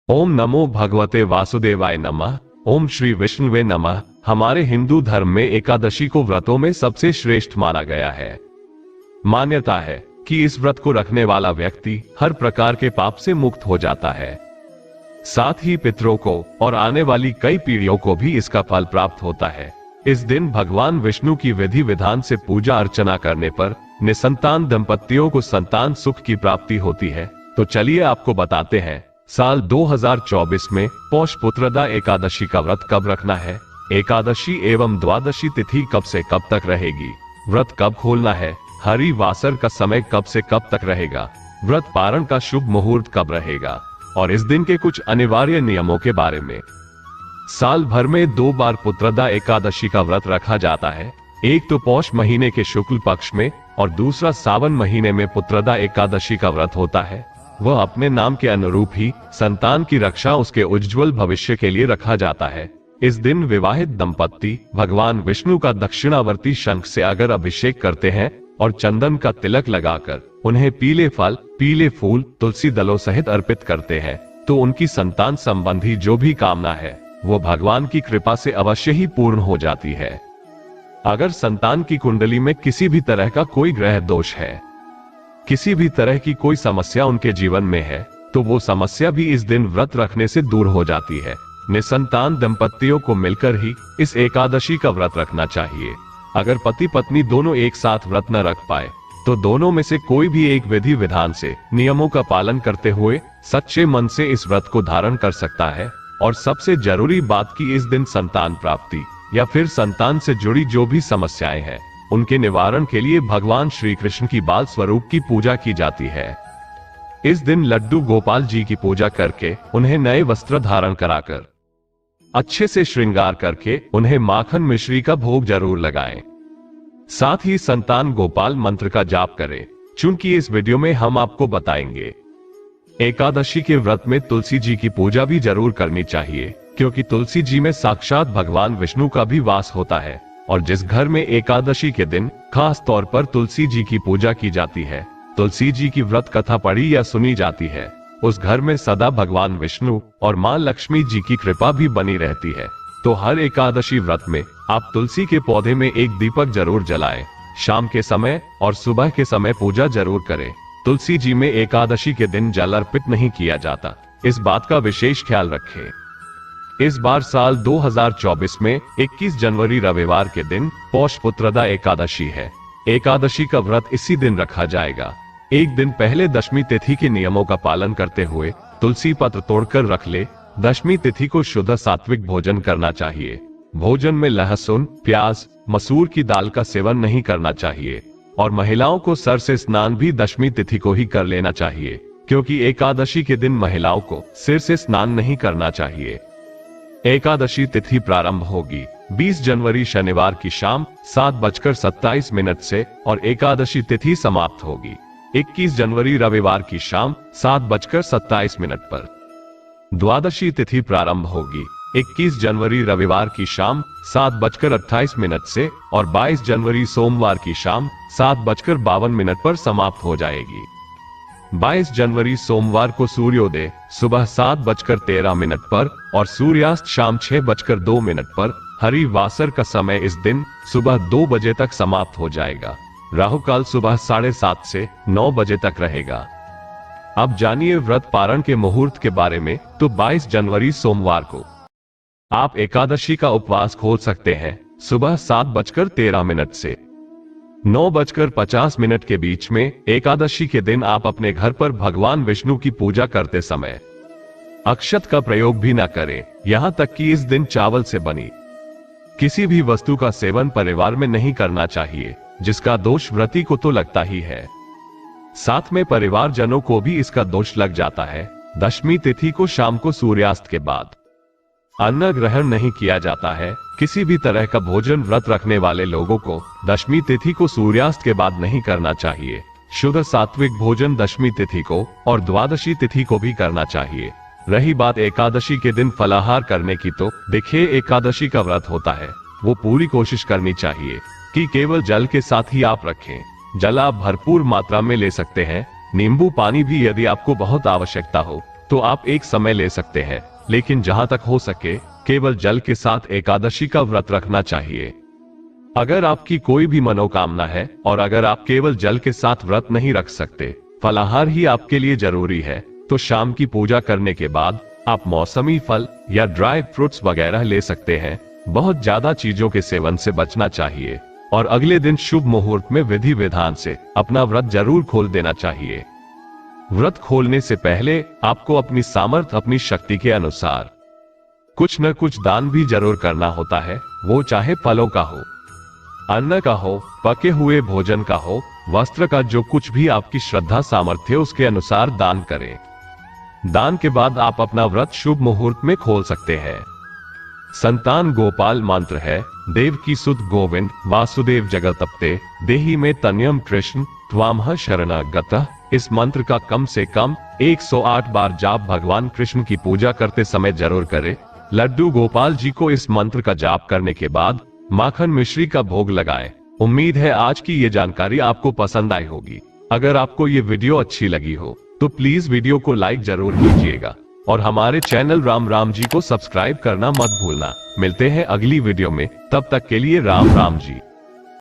ओम नमो भगवते वासुदेवाय नमः। ओम श्री विष्णुवे नमः। हमारे हिंदू धर्म में एकादशी को व्रतों में सबसे श्रेष्ठ माना गया है। मान्यता है कि इस व्रत को रखने वाला व्यक्ति हर प्रकार के पाप से मुक्त हो जाता है। साथ ही पितरों को और आने वाली कई पीढ़ियों को भी इसका फल प्राप्त होता है। इस दिन भगवान विष्णु की विधि विधान से पूजा अर्चना करने पर निसंतान दंपतियों को संतान सुख की प्राप्ति होती है। तो चलिए आपको बताते हैं साल 2024 में पौष पुत्रदा एकादशी का व्रत कब रखना है, एकादशी एवं द्वादशी तिथि कब से कब तक रहेगी, व्रत कब खोलना है, हरि वासर का समय कब से कब तक रहेगा, व्रत पारण का शुभ मुहूर्त कब रहेगा और इस दिन के कुछ अनिवार्य नियमों के बारे में। साल भर में 2 बार पुत्रदा एकादशी का व्रत रखा जाता है। एक तो पौष महीने के शुक्ल पक्ष में और दूसरा सावन महीने में पुत्रदा एकादशी का व्रत होता है। वह अपने नाम के अनुरूप ही संतान की रक्षा उसके उज्जवल भविष्य के लिए रखा जाता है। इस दिन विवाहित दंपत्ति भगवान विष्णु का दक्षिणावर्ती शंख से अगर अभिषेक करते हैं और चंदन का तिलक लगाकर उन्हें पीले फल, पीले फूल, तुलसी दलों सहित अर्पित करते हैं तो उनकी संतान संबंधी जो भी कामना है वो भगवान की कृपा से अवश्य ही पूर्ण हो जाती है। अगर संतान की कुंडली में किसी भी तरह का कोई ग्रह दोष है, किसी भी तरह की कोई समस्या उनके जीवन में है तो वो समस्या भी इस दिन व्रत रखने से दूर हो जाती है। निसंतान दंपतियों को मिलकर ही इस एकादशी का व्रत रखना चाहिए। अगर पति पत्नी दोनों एक साथ व्रत न रख पाए तो दोनों में से कोई भी एक विधि विधान से नियमों का पालन करते हुए सच्चे मन से इस व्रत को धारण कर सकता है। और सबसे जरूरी बात कि इस दिन संतान प्राप्ति या फिर संतान से जुड़ी जो भी समस्याएं हैं उनके निवारण के लिए भगवान श्री कृष्ण की बाल स्वरूप की पूजा की जाती है। इस दिन लड्डू गोपाल जी की पूजा करके उन्हें नए वस्त्र धारण कराकर अच्छे से श्रृंगार करके उन्हें माखन मिश्री का भोग जरूर लगाएं। साथ ही संतान गोपाल मंत्र का जाप करें। चूंकि इस वीडियो में हम आपको बताएंगे एकादशी के व्रत में तुलसी जी की पूजा भी जरूर करनी चाहिए, क्योंकि तुलसी जी में साक्षात भगवान विष्णु का भी वास होता है। और जिस घर में एकादशी के दिन खास तौर पर तुलसी जी की पूजा की जाती है, तुलसी जी की व्रत कथा पढ़ी या सुनी जाती है, उस घर में सदा भगवान विष्णु और मां लक्ष्मी जी की कृपा भी बनी रहती है। तो हर एकादशी व्रत में आप तुलसी के पौधे में एक दीपक जरूर जलाएं। शाम के समय और सुबह के समय पूजा जरूर करें। तुलसी जी में एकादशी के दिन जल अर्पित नहीं किया जाता, इस बात का विशेष ख्याल रखें। इस बार साल 2024 में 21 जनवरी रविवार के दिन पौष पुत्रदा एकादशी है। एकादशी का व्रत इसी दिन रखा जाएगा। एक दिन पहले दशमी तिथि के नियमों का पालन करते हुए तुलसी पत्र तोड़कर रख ले। दशमी तिथि को शुद्ध सात्विक भोजन करना चाहिए। भोजन में लहसुन, प्याज, मसूर की दाल का सेवन नहीं करना चाहिए। और महिलाओं को सर से स्नान भी दशमी तिथि को ही कर लेना चाहिए, क्योंकि एकादशी के दिन महिलाओं को सिर से स्नान नहीं करना चाहिए। एकादशी तिथि प्रारंभ होगी 20 जनवरी शनिवार की शाम 7:27 से और एकादशी तिथि समाप्त होगी 21 जनवरी रविवार की शाम 7:27 पर। द्वादशी तिथि प्रारंभ होगी 21 जनवरी रविवार की शाम 7:28 से और 22 जनवरी सोमवार की शाम 7:52 पर समाप्त हो जाएगी। 22 जनवरी सोमवार को सूर्योदय सुबह 7:13 पर और सूर्यास्त शाम 6:02 पर। हरि वासर का समय इस दिन सुबह 2 बजे तक समाप्त हो जाएगा। राहु काल सुबह 7:30 से 9 बजे तक रहेगा। अब जानिए व्रत पारण के मुहूर्त के बारे में। तो 22 जनवरी सोमवार को आप एकादशी का उपवास खोल सकते हैं सुबह 7:13 से 9:50 के बीच में। एकादशी के दिन आप अपने घर पर भगवान विष्णु की पूजा करते समय अक्षत का प्रयोग भी न करें। यहां तक कि इस दिन चावल से बनी किसी भी वस्तु का सेवन परिवार में नहीं करना चाहिए, जिसका दोष व्रती को तो लगता ही है, साथ में परिवारजनों को भी इसका दोष लग जाता है। दशमी तिथि को शाम को सूर्यास्त के बाद अन्न ग्रहण नहीं किया जाता है। किसी भी तरह का भोजन व्रत रखने वाले लोगों को दशमी तिथि को सूर्यास्त के बाद नहीं करना चाहिए। शुद्ध सात्विक भोजन दशमी तिथि को और द्वादशी तिथि को भी करना चाहिए। रही बात एकादशी के दिन फलाहार करने की, तो देखिए एकादशी का व्रत होता है वो पूरी कोशिश करनी चाहिए कि केवल जल के साथ ही आप रखें। जल आप भरपूर मात्रा में ले सकते हैं। नींबू पानी भी यदि आपको बहुत आवश्यकता हो तो आप एक समय ले सकते हैं, लेकिन जहां तक हो सके केवल जल के साथ एकादशी का व्रत रखना चाहिए। अगर आपकी कोई भी मनोकामना है और अगर आप केवल जल के साथ व्रत नहीं रख सकते, फलाहार ही आपके लिए जरूरी है, तो शाम की पूजा करने के बाद आप मौसमी फल या ड्राई फ्रूट्स वगैरह ले सकते हैं। बहुत ज्यादा चीजों के सेवन से बचना चाहिए और अगले दिन शुभ मुहूर्त में विधि विधान से अपना व्रत जरूर खोल देना चाहिए। व्रत खोलने से पहले आपको अपनी सामर्थ्य, अपनी शक्ति के अनुसार कुछ न कुछ दान भी जरूर करना होता है, वो चाहे फलों का हो, अन्न का हो, पके हुए भोजन का हो, वस्त्र का, जो कुछ भी आपकी श्रद्धा सामर्थ्य उसके अनुसार दान करें। दान के बाद आप अपना व्रत शुभ मुहूर्त में खोल सकते हैं। संतान गोपाल मंत्र है, देव की सुत गोविंद वासुदेव जगतप्ते देहि में तन्यम कृष्ण त्वामह शरणागतः। इस मंत्र का कम से कम 108 बार जाप भगवान कृष्ण की पूजा करते समय जरूर करें। लड्डू गोपाल जी को इस मंत्र का जाप करने के बाद माखन मिश्री का भोग लगाएं। उम्मीद है आज की ये जानकारी आपको पसंद आई होगी। अगर आपको ये वीडियो अच्छी लगी हो तो प्लीज वीडियो को लाइक जरूर कीजिएगा और हमारे चैनल राम राम जी को सब्सक्राइब करना मत भूलना। मिलते हैं अगली वीडियो में, तब तक के लिए राम राम जी।